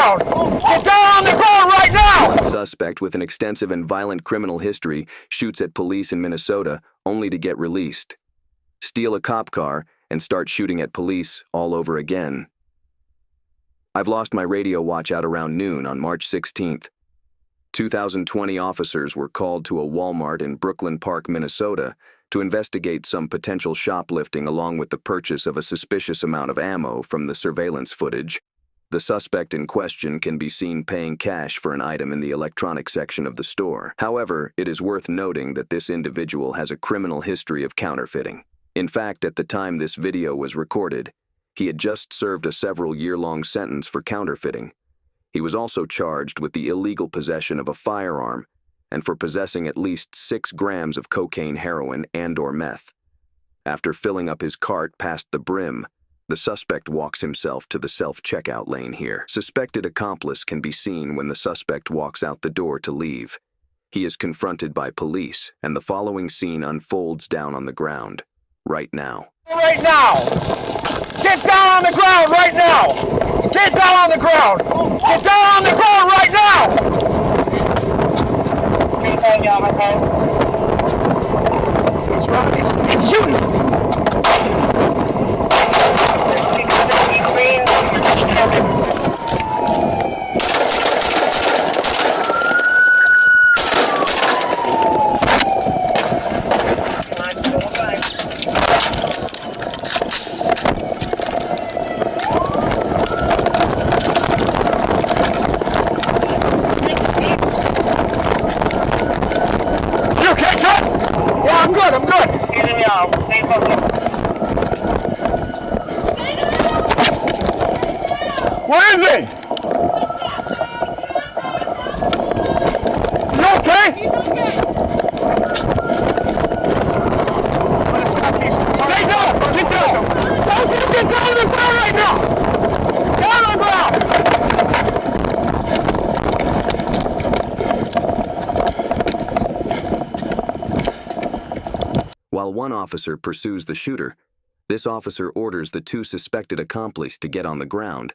ground! Get down on the ground right now! A suspect with an extensive and violent criminal history shoots at police in Minnesota only to get released. Steal a cop car and start shooting at police all over again. I've lost my radio watch out around noon on March 16th. 2020 officers were called to a Walmart in Brooklyn Park, Minnesota, to investigate some potential shoplifting along with the purchase of a suspicious amount of ammo from the surveillance footage. The suspect in question can be seen paying cash for an item in the electronics section of the store. However, it is worth noting that this individual has a criminal history of counterfeiting. In fact, at the time this video was recorded, he had just served a several-year-long sentence for counterfeiting. He was also charged with the illegal possession of a firearm and for possessing at least 6 grams of cocaine, heroin, and/or meth. After filling up his cart past the brim, the suspect walks himself to the self-checkout lane here. Suspected accomplice can be seen when the suspect walks out the door to leave. He is confronted by police, and the following scene unfolds down on the ground, right now. Right now! Get down on the ground right now! Get down on the ground! Get down on the ground right now! What's wrong? He's shooting! Where is he? You okay? He's okay. Stay down! Get down! Get down on the ground right now! Down on the ground! While one officer pursues the shooter, this officer orders the 2 suspected accomplices to get on the ground.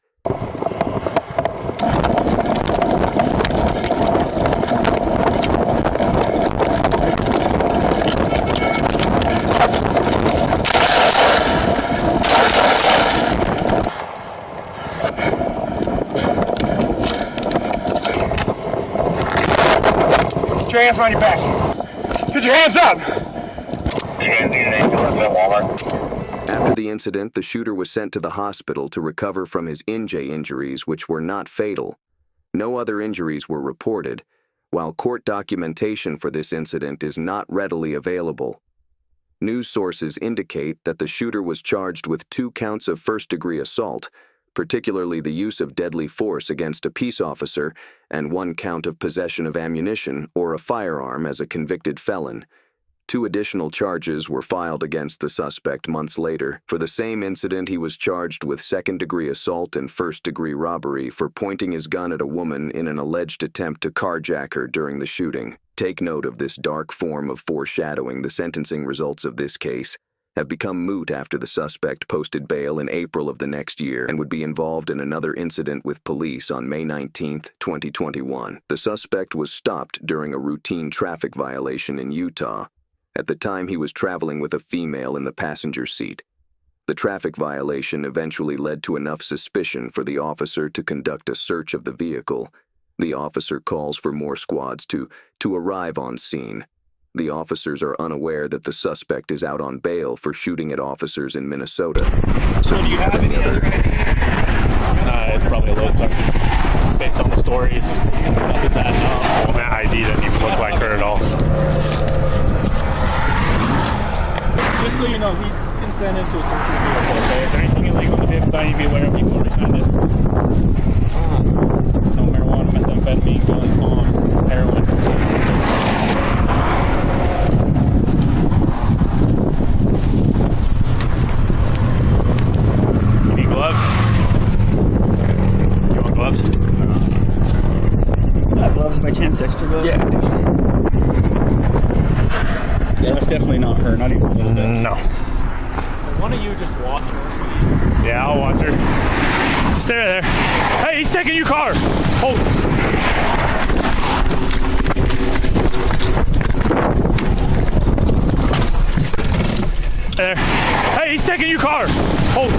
Put your hands behind your back. Get your hands up! After the incident, the shooter was sent to the hospital to recover from his injuries, which were not fatal. No other injuries were reported, while court documentation for this incident is not readily available. News sources indicate that the shooter was charged with 2 counts of first-degree assault, particularly the use of deadly force against a peace officer, and 1 count of possession of ammunition or a firearm as a convicted felon. 2 additional charges were filed against the suspect months later. For the same incident, he was charged with second-degree assault and first-degree robbery for pointing his gun at a woman in an alleged attempt to carjack her during the shooting. Take note of this dark form of foreshadowing. The sentencing results of this case have become moot after the suspect posted bail in April of the next year and would be involved in another incident with police on May 19, 2021. The suspect was stopped during a routine traffic violation in Utah. At the time, he was traveling with a female in the passenger seat. The traffic violation eventually led to enough suspicion for the officer to conduct a search of the vehicle. The officer calls for more squads to arrive on scene. The officers are unaware that the suspect is out on bail for shooting at officers in Minnesota. So do you have any other? It's probably a little quick based on the stories. Other than that, well, that ID doesn't even look like her at all. Just so you know, he's consented to a search of the vehicle, okay? Is there anything illegal in the vehicle that you need to be aware of before we find it? No marijuana, methamphetamine, guns, bombs, heroin. You need gloves? You want gloves? Gloves by chance, extra gloves? Yeah. Yeah, that's definitely not her, not even a little bit. No. Why don't you just watch her? Yeah, I'll watch her. Stay there. Hey! he's taking your car. Hold. There. Hey, he's taking your car. Hold.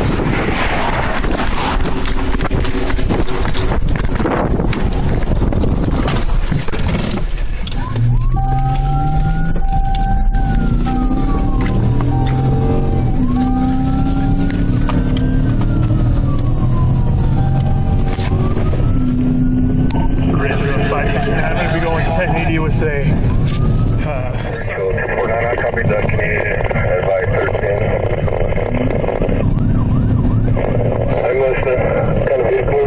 Reoffends 569. I'm going to be going 1080 with a. I copied that Canadian. Advice 13. I must have kind of vehicle.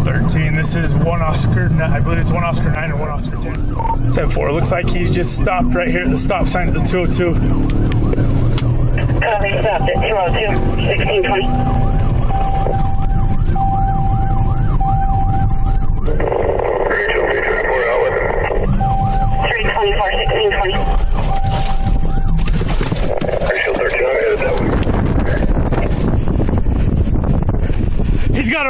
13. This is one Oscar. I believe it's one Oscar 9 or one Oscar 10. 10-4. Looks like he's just stopped right here at the stop sign at the 202. Copy, stopped at 202, 1620. Rachel, 334 out with him. 324, 1620. Rachel 13, I'm headed that way. He's got a.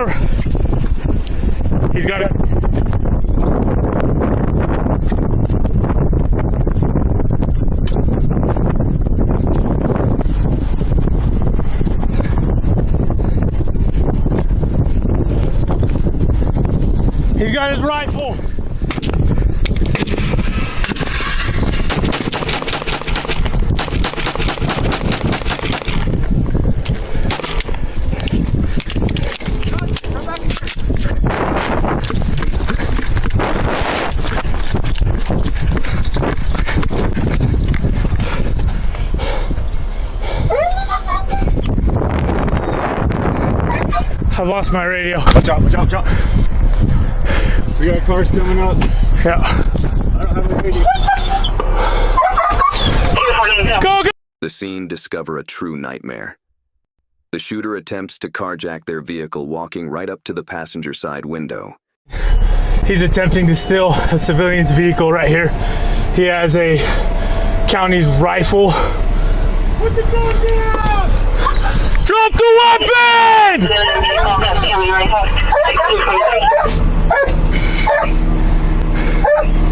He's got his rifle. I've lost my radio. Watch out, watch out, watch out. We got cars coming up. Yeah. I don't have a radio. Go, go! The scene discover a true nightmare. The shooter attempts to carjack their vehicle, walking right up to the passenger side window. He's attempting to steal a civilian's vehicle right here. He has a county's rifle. Put the gun down! Drop the weapon! Put the gun down!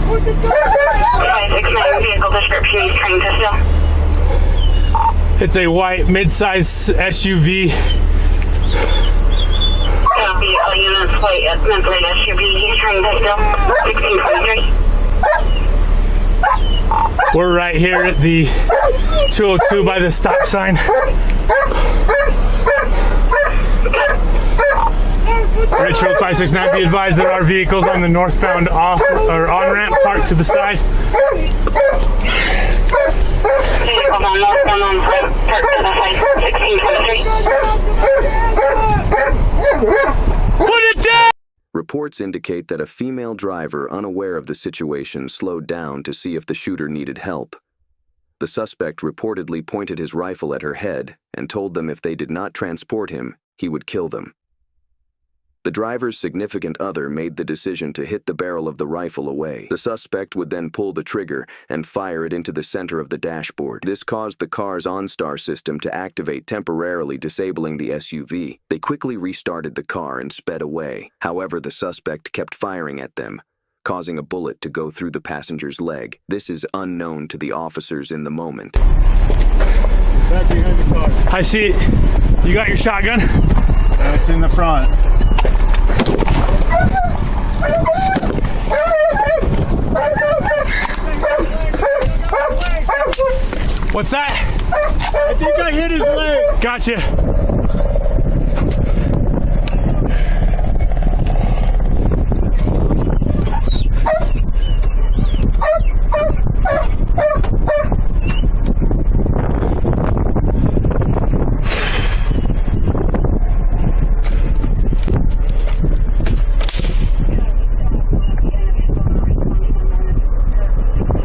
569 vehicle description he's trying to steal. It's a white mid-size SUV. Copy, all units white mid-size SUV he's trying to steal. 1623. We're right here at the 202 by the stop sign. Richfield 569, be advised there are vehicles on the northbound off or on ramp parked to the side. Vehicles on northbound on ramp parked to the side. 1623. Put it down! Reports indicate that a female driver, unaware of the situation, slowed down to see if the shooter needed help. The suspect reportedly pointed his rifle at her head and told them if they did not transport him, he would kill them. The driver's significant other made the decision to hit the barrel of the rifle away. The suspect would then pull the trigger and fire it into the center of the dashboard. This caused the car's OnStar system to activate, temporarily disabling the SUV. They quickly restarted the car and sped away. However, the suspect kept firing at them, causing a bullet to go through the passenger's leg. This is unknown to the officers in the moment. Back behind the car. I see it. You got your shotgun? It's in the front. What's that? I think I hit his leg. Gotcha.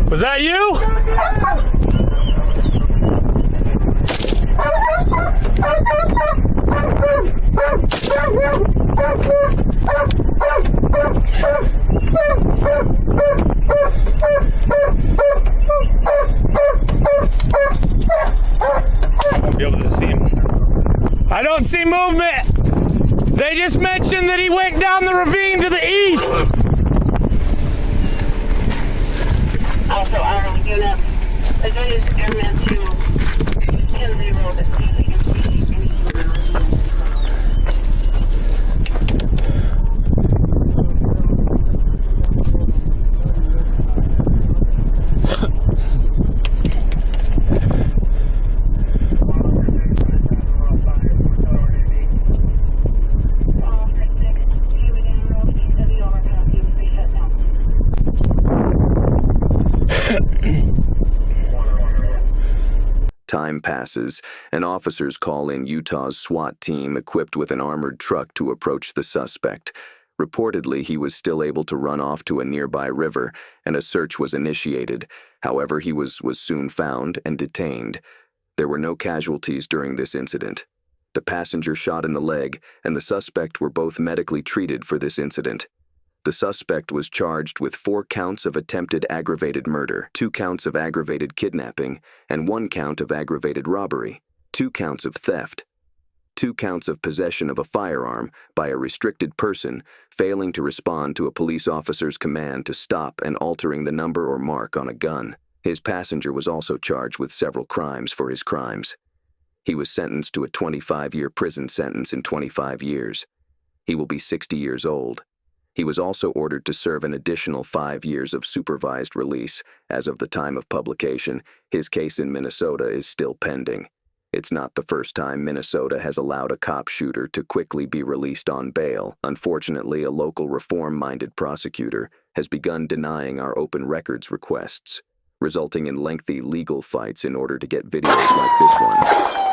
Was that you? I'll be able to see him. I don't see movement. They just mentioned that he went down the ravine to the east. Also, our unit, advise airman to 10-0 at Time passes, and officers call in Utah's SWAT team equipped with an armored truck to approach the suspect. Reportedly, he was still able to run off to a nearby river, and a search was initiated. However, he was soon found and detained. There were no casualties during this incident. The passenger shot in the leg, and the suspect were both medically treated for this incident. The suspect was charged with 4 counts of attempted aggravated murder, 2 counts of aggravated kidnapping, and 1 count of aggravated robbery, 2 counts of theft, 2 counts of possession of a firearm by a restricted person, failing to respond to a police officer's command to stop and altering the number or mark on a gun. His passenger was also charged with several crimes for his crimes. He was sentenced to a 25-year prison sentence in 25 years. He will be 60 years old. He was also ordered to serve an additional 5 years of supervised release. As of the time of publication, his case in Minnesota is still pending. It's not the first time Minnesota has allowed a cop shooter to quickly be released on bail. Unfortunately, a local reform-minded prosecutor has begun denying our open records requests, resulting in lengthy legal fights in order to get videos like this one.